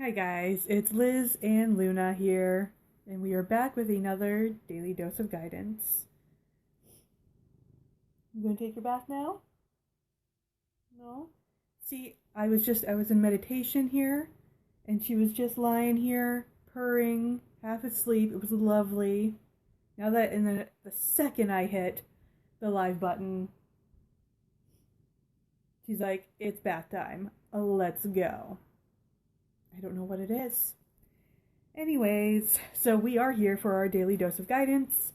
Hi guys, it's Liz and Luna here, and we are back with another daily dose of guidance. You gonna take your bath now? No? See, I was in meditation here, and she was just lying here, purring, half asleep. It was lovely. Now that, and then the second I hit the live button, she's like, it's bath time. Let's go. I don't know what it is. Anyways, so we are here for our daily dose of guidance.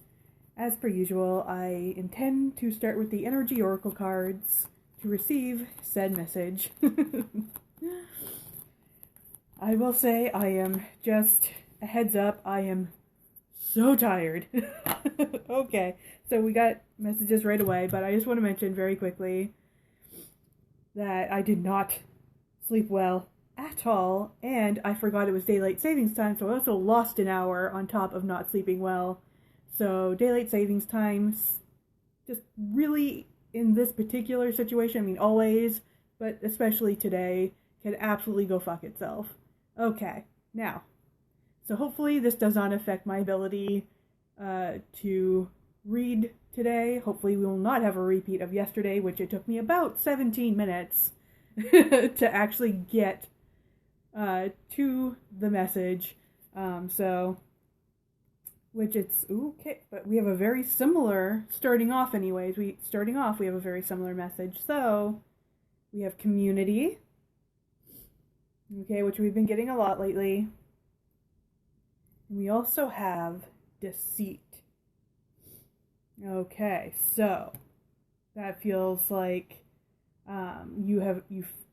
As per usual, I intend to start with the energy oracle cards to receive said message. I will say I am just a heads up, I am so tired. Okay, so we got messages right away, but I just want to mention very quickly that I did not sleep well at all, and I forgot it was daylight savings time, so I also lost an hour on top of not sleeping well. So daylight savings times, just really in this particular situation, I mean always, but especially today, can absolutely go fuck itself. Okay, now, so hopefully this does not affect my ability to read today. Hopefully we will not have a repeat of yesterday, which it took me about 17 minutes to actually get to the message. Which it's okay, but we have a very similar starting off anyways. We have a very similar message. So we have community, okay, which we've been getting a lot lately. And we also have deceit. Okay, so that feels like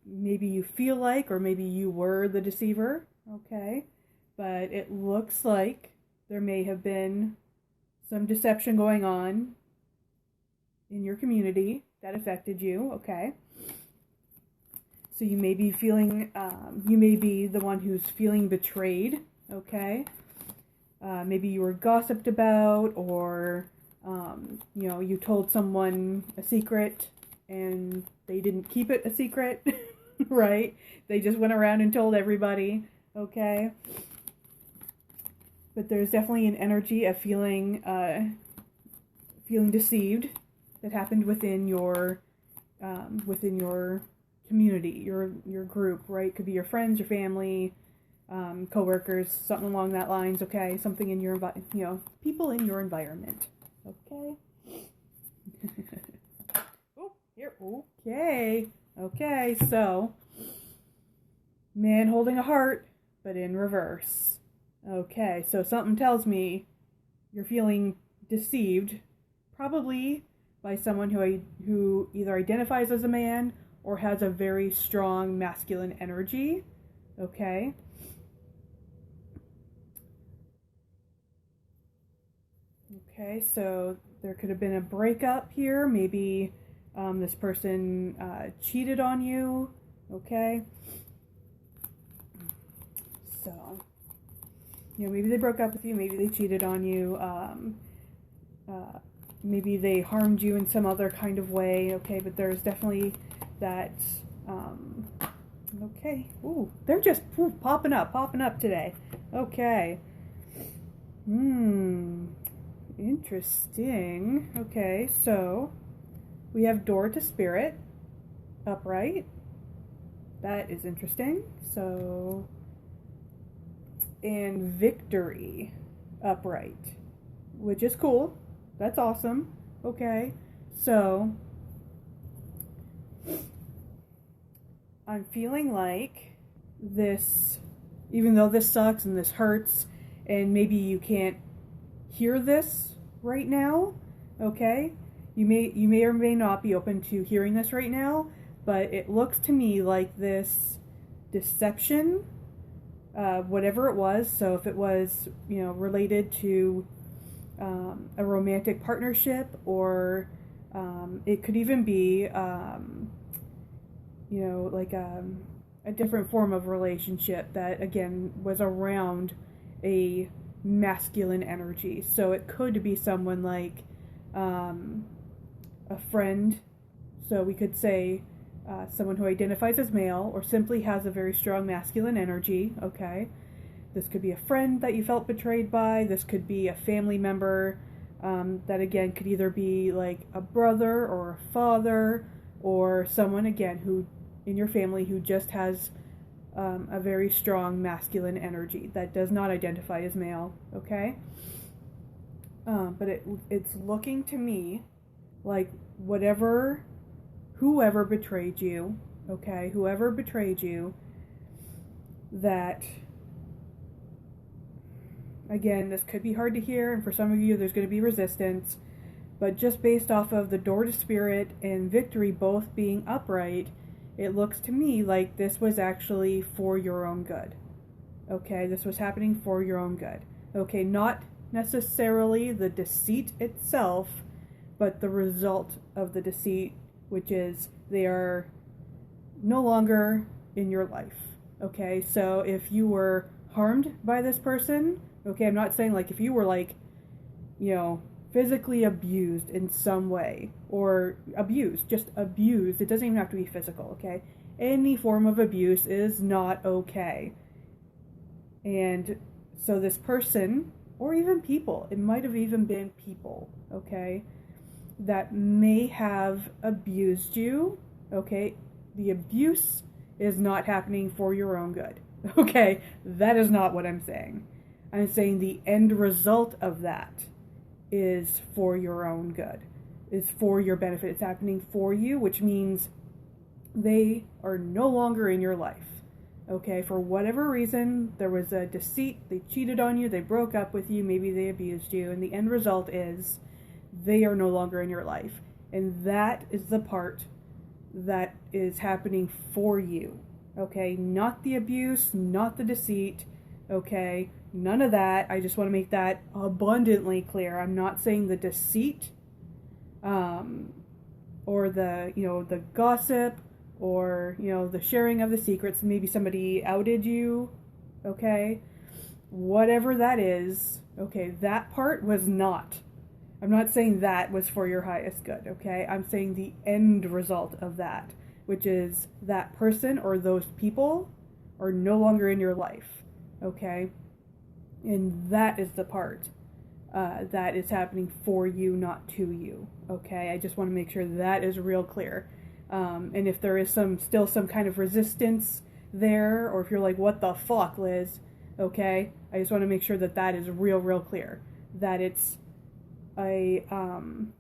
maybe you feel like, or maybe you were the deceiver, okay, but it looks like there may have been some deception going on in your community that affected you, okay? So you may be feeling, you may be the one who's feeling betrayed, okay? Maybe you were gossiped about, or, you told someone a secret and they didn't keep it a secret, right? They just went around and told everybody, okay? But there's definitely an energy of feeling deceived that happened within your community, your group, right? Could be your friends, your family, coworkers, something along that lines. Okay, something in your people in your environment. Okay. Oh, here. Okay. So, man holding a heart, but in reverse. Okay, so something tells me you're feeling deceived, probably by someone who either identifies as a man or has a very strong masculine energy. Okay. Okay, so there could have been a breakup here. Maybe this person cheated on you. Okay. So, maybe they broke up with you, maybe they cheated on you, maybe they harmed you in some other kind of way, okay, but there's definitely that, okay, ooh, they're just popping up today, okay, interesting, okay, so, we have door to spirit, upright, that is interesting, so, and victory upright, which is cool. That's awesome. Okay, so I'm feeling like this, even though this sucks and this hurts, and maybe you can't hear this right now, okay? You may or may not be open to hearing this right now, but it looks to me like this deception, whatever it was, so if it was, related to a romantic partnership, or it could even be, like a different form of relationship that, again, was around a masculine energy. So it could be someone like a friend, so we could say someone who identifies as male or simply has a very strong masculine energy, okay? This could be a friend that you felt betrayed by. This could be a family member that, again, could either be like a brother or a father or someone, again, who in your family who just has a very strong masculine energy that does not identify as male, okay? But it's looking to me like whoever betrayed you, okay, whoever betrayed you, that, again, this could be hard to hear, and for some of you there's going to be resistance, but just based off of the door to spirit and victory both being upright, it looks to me like this was actually for your own good, okay? This was happening for your own good, okay? Not necessarily the deceit itself, but the result of the deceit, which is they are no longer in your life, okay? So if you were harmed by this person, okay, I'm not saying like if you were like, you know, physically abused in some way, or just abused, it doesn't even have to be physical, okay? Any form of abuse is not okay. And so this person, or even people, it might have even been people, okay, that may have abused you, okay? The abuse is not happening for your own good, okay? That is not what I'm saying. I'm saying the end result of that is for your own good, is for your benefit. It's happening for you, which means they are no longer in your life, okay? For whatever reason, there was a deceit, they cheated on you, they broke up with you, maybe they abused you, and the end result is they are no longer in your life. And that is the part that is happening for you, okay? Not the abuse, not the deceit, okay? None of that. I just want to make that abundantly clear. I'm not saying the deceit, or the, you know, the gossip, or, you know, the sharing of the secrets. Maybe somebody outed you, okay? Whatever that is, okay, that part was not. I'm not saying that was for your highest good, okay? I'm saying the end result of that, which is that person or those people are no longer in your life, okay? And that is the part that is happening for you, not to you, okay? I just want to make sure that is real clear. And if there is still some kind of resistance there, or if you're like, what the fuck, Liz, okay? I just want to make sure that that is real clear. That it's and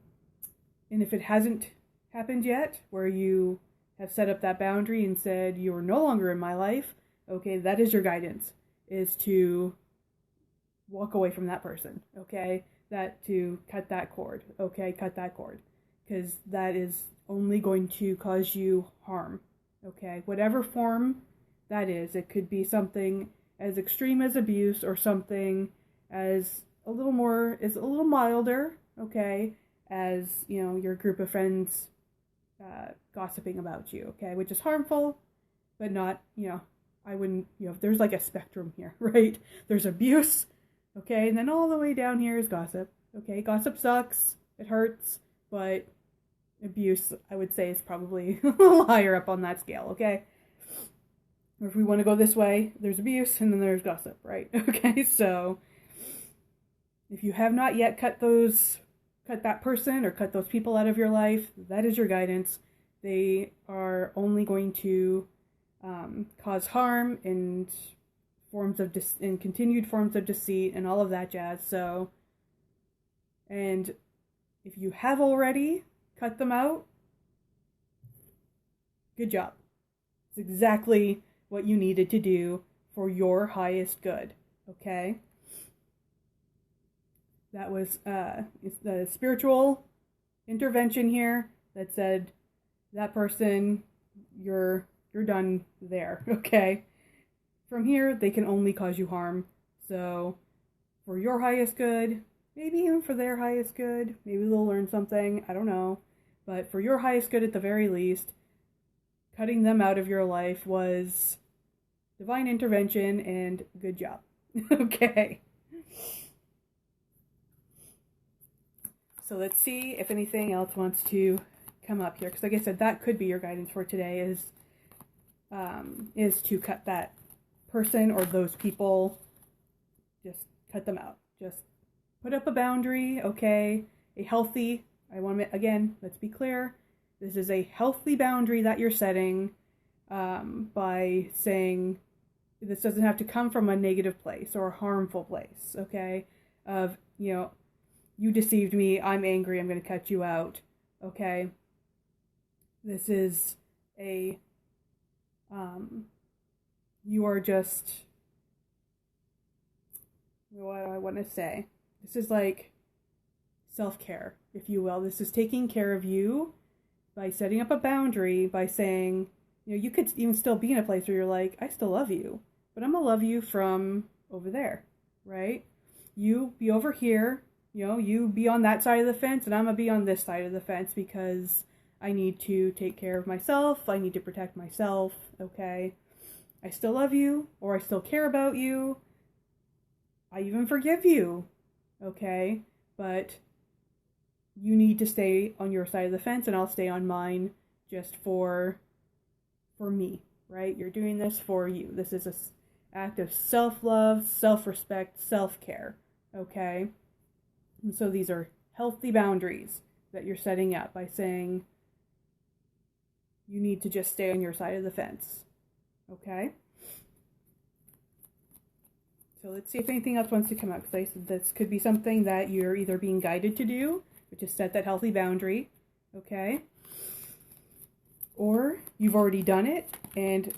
if it hasn't happened yet, where you have set up that boundary and said, you are no longer in my life, okay, that is your guidance, is to walk away from that person, okay? That to cut that cord, okay? Cut that cord, because that is only going to cause you harm, okay? Whatever form that is, it could be something as extreme as abuse, or something as a little milder, okay, as, you know, your group of friends gossiping about you, okay, which is harmful, but not, you know, I wouldn't, you know, there's like a spectrum here, right? There's abuse, okay, and then all the way down here is gossip, okay? Gossip sucks, it hurts, but abuse, I would say, is probably a little higher up on that scale, okay? Or if we want to go this way, there's abuse, and then there's gossip, right? Okay, so if you have not yet cut that person or cut those people out of your life, that is your guidance. They are only going to cause harm and continued forms of deceit and all of that jazz. So, and if you have already cut them out, good job. It's exactly what you needed to do for your highest good, okay? That was the spiritual intervention here that said, that person, you're done there, okay? From here, they can only cause you harm. So, for your highest good, maybe even for their highest good, maybe they'll learn something, I don't know. But for your highest good at the very least, cutting them out of your life was divine intervention, and good job. Okay. So let's see if anything else wants to come up here, because like I said, that could be your guidance for today, is to cut that person or those people. Just cut them out. Just put up a boundary, okay? A healthy, again, let's be clear, this is a healthy boundary that you're setting by saying this doesn't have to come from a negative place or a harmful place, okay? Of, you deceived me, I'm angry, I'm going to cut you out, okay? This is a, you are just, what do I want to say? This is like self-care, if you will. This is taking care of you by setting up a boundary, by saying, you could even still be in a place where you're like, I still love you, but I'm going to love you from over there, right? You be over here, you be on that side of the fence, and I'm going to be on this side of the fence because I need to take care of myself. I need to protect myself, okay? I still love you, or I still care about you. I even forgive you, okay? But you need to stay on your side of the fence, and I'll stay on mine just for me, right? You're doing this for you. This is an act of self-love, self-respect, self-care, okay? And so these are healthy boundaries that you're setting up by saying you need to just stay on your side of the fence, okay? So let's see if anything else wants to come up. Because this could be something that you're either being guided to do, which is set that healthy boundary, okay? Or you've already done it, and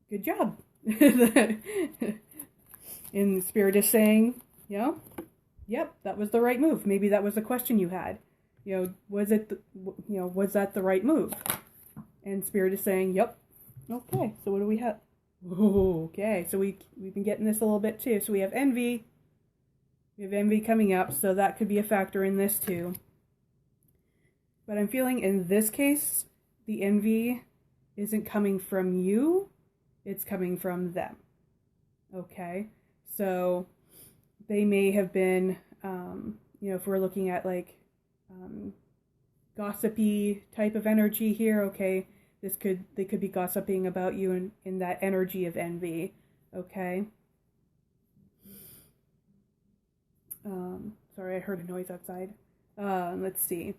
good job. And the spirit is saying, yep, that was the right move. Maybe that was the question you had. Was that the right move? And spirit is saying, yep. Okay, so what do we have? Okay, so we've been getting this a little bit too. So we have envy. We have envy coming up, so that could be a factor in this too. But I'm feeling in this case, the envy isn't coming from you, it's coming from them. Okay, so they may have been, if we're looking at like gossipy type of energy here, okay, they could be gossiping about you in that energy of envy, okay? Sorry, I heard a noise outside. Let's see.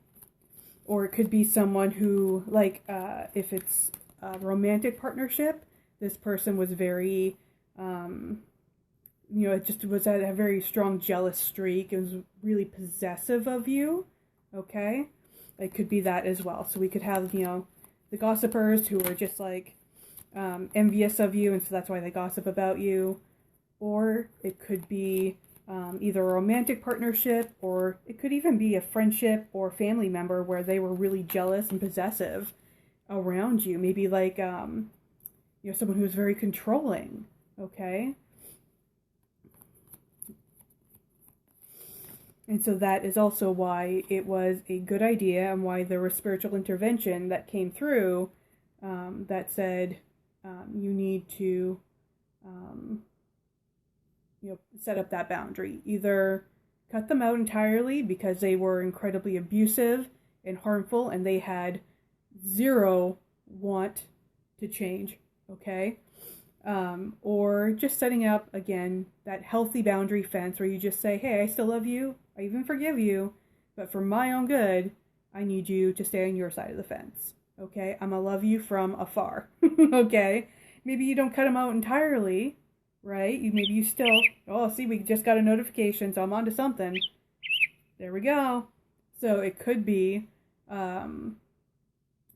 Or it could be someone who, like, if it's a romantic partnership, this person was very, it just was at a very strong jealous streak. It was really possessive of you, okay? It could be that as well. So we could have, the gossipers who are just like envious of you, and so that's why they gossip about you. Or it could be either a romantic partnership, or it could even be a friendship or family member where they were really jealous and possessive around you. Maybe like someone who's very controlling, okay? And so that is also why it was a good idea, and why there was spiritual intervention that came through that said you need to set up that boundary. Either cut them out entirely because they were incredibly abusive and harmful and they had zero want to change, okay? Or just setting up, again, that healthy boundary fence where you just say, hey, I still love you, I even forgive you, but for my own good, I need you to stay on your side of the fence, okay? I'm gonna love you from afar, okay? Maybe you don't cut them out entirely, right? Maybe you still, see, we just got a notification, so I'm onto something. There we go. So it could be,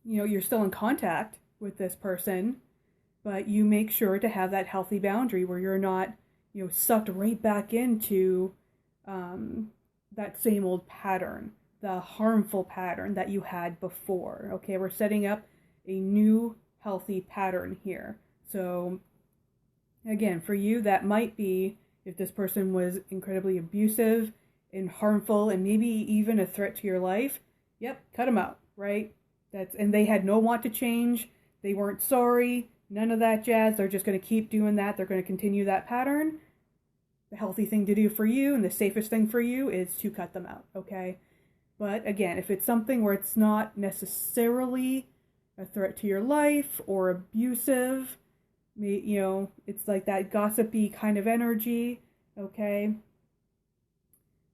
you're still in contact with this person, but you make sure to have that healthy boundary where you're not, sucked right back into that same old pattern, the harmful pattern that you had before. Okay, we're setting up a new healthy pattern here. So again, for you, that might be if this person was incredibly abusive and harmful and maybe even a threat to your life. Yep, cut them out, right? And they had no want to change. They weren't sorry. None of that jazz. They're just going to keep doing that. They're going to continue that pattern. The healthy thing to do for you and the safest thing for you is to cut them out, okay? But again, if it's something where it's not necessarily a threat to your life or abusive, you know, it's like that gossipy kind of energy, okay,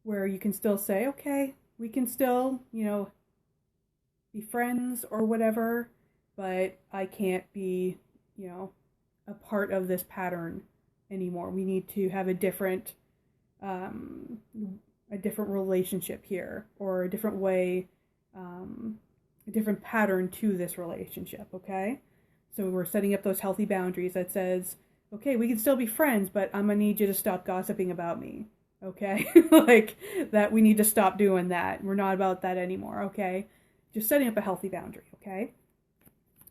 where you can still say, okay, we can still, you know, be friends or whatever, but I can't be, you know, a part of this pattern anymore. We need to have a different relationship here, or a different way, a different pattern to this relationship, okay? So we're setting up those healthy boundaries that says, okay, we can still be friends, but I'm gonna need you to stop gossiping about me, okay? Like, that we need to stop doing that. We're not about that anymore, okay? Just setting up a healthy boundary, okay?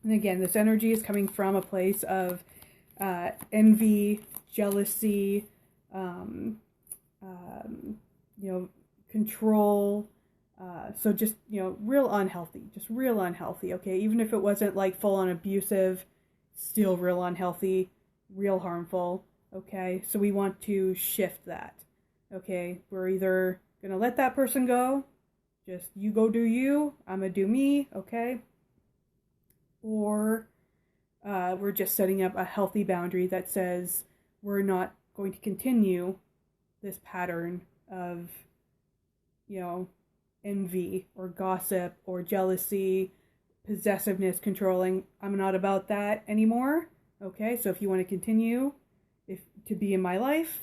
And again, this energy is coming from a place of envy, jealousy, you know, control. So just, you know, real unhealthy, okay? Even if it wasn't like full on abusive, still real unhealthy, real harmful, okay? So we want to shift that, okay? We're either gonna let that person go, just you go do you, I'm gonna do me, okay? Or we're just setting up a healthy boundary that says we're not going to continue this pattern of, you know, envy or gossip or jealousy, possessiveness, controlling. I'm not about that anymore, okay? So if you want to continue to be in my life,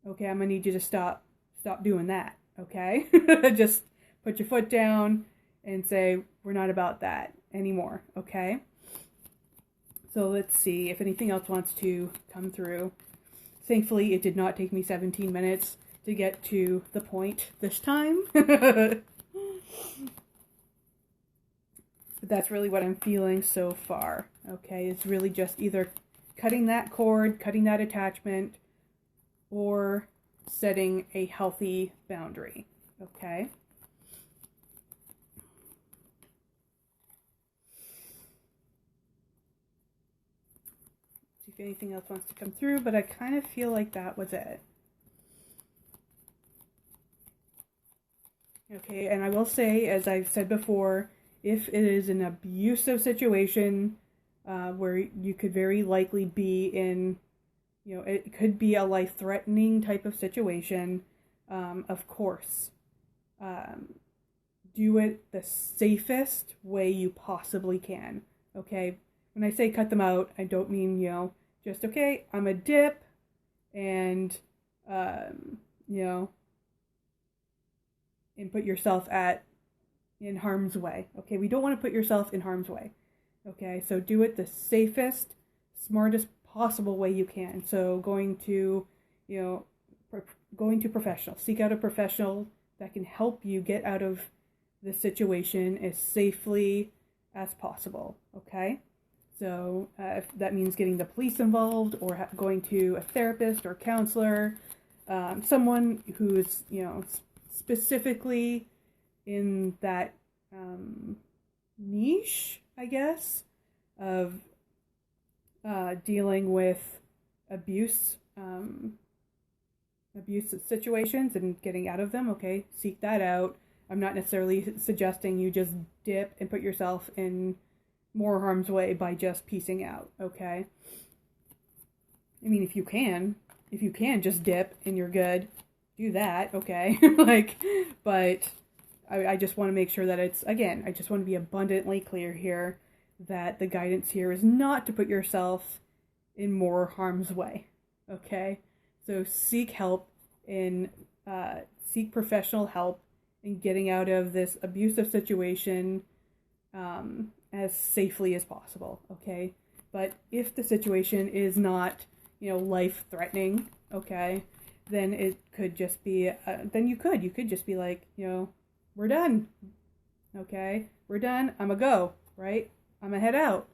okay, I'm gonna need you to stop doing that, okay? Just put your foot down and say, we're not about that anymore, okay? So let's see if anything else wants to come through. Thankfully, it did not take me 17 minutes to get to the point this time. But that's really what I'm feeling so far, okay? It's really just either cutting that cord, cutting that attachment, or setting a healthy boundary, okay? See if anything else wants to come through, but I kind of feel like that was it. Okay, and I will say, as I've said before, if it is an abusive situation where you could very likely be in, you know, it could be a life-threatening type of situation, of course, do it the safest way you possibly can, okay? When I say cut them out, I don't mean, you know, just, okay, I'm a dip, and, you know, and put yourself in harm's way, okay? We don't want to put yourself in harm's way, okay? So do it the safest, smartest possible way you can. So going to, you know, going to professional. Seek out a professional that can help you get out of the situation as safely as possible, okay? So if that means getting the police involved, or going to a therapist or counselor, someone who's, you know, specifically in that niche, I guess, of dealing with abuse situations and getting out of them, okay? Seek that out. I'm not necessarily suggesting you just dip and put yourself in more harm's way by just piecing out, okay? I mean, if you can just dip and you're good, do that, okay? Like, but I just want to make sure that it's, again, I just want to be abundantly clear here that the guidance here is not to put yourself in more harm's way, okay? So seek help seek professional help in getting out of this abusive situation as safely as possible, okay? But if the situation is not, you know, life-threatening, okay, then it could just be, then you could just be like, you know, we're done, okay? We're done, I'm a go, right? I'm a head out.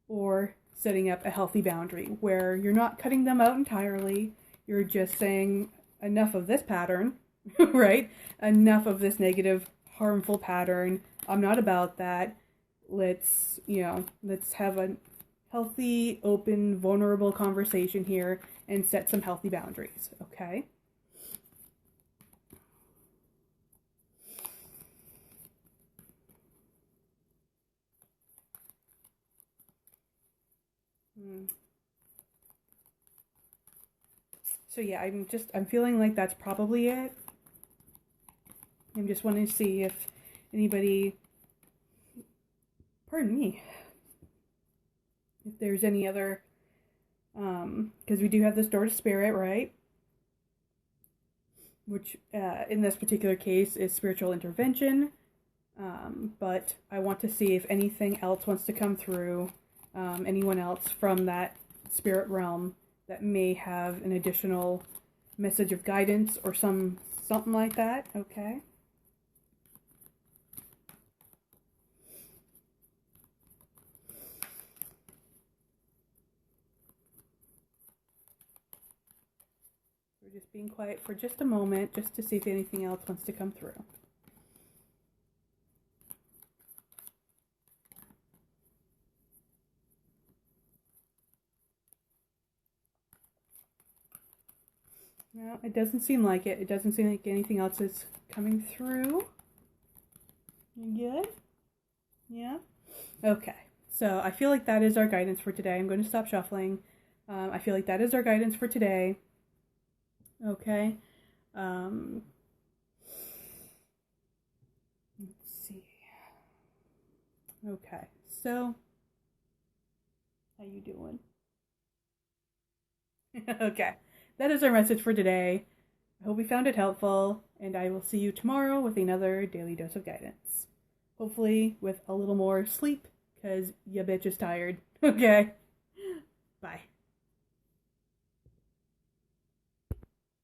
Or setting up a healthy boundary where you're not cutting them out entirely, you're just saying enough of this pattern, right? Enough of this negative, harmful pattern. I'm not about that. Let's have a healthy, open, vulnerable conversation here and set some healthy boundaries, okay? So yeah, I'm feeling like that's probably it. I'm just wanting to see if anybody, pardon me, if there's any other, because we do have this door to spirit, right? Which in this particular case is spiritual intervention. But I want to see if anything else wants to come through, anyone else from that spirit realm that may have an additional message of guidance or something like that. Okay. We're just being quiet for just a moment, just to see if anything else wants to come through. No, it doesn't seem like it. It doesn't seem like anything else is coming through. You good? Yeah? Okay. So I feel like that is our guidance for today. I'm going to stop shuffling. I feel like that is our guidance for today. Okay. Let's see. Okay. So, how you doing? Okay. That is our message for today. I hope you found it helpful, and I will see you tomorrow with another daily dose of guidance. Hopefully with a little more sleep, because ya bitch is tired. Okay. Bye.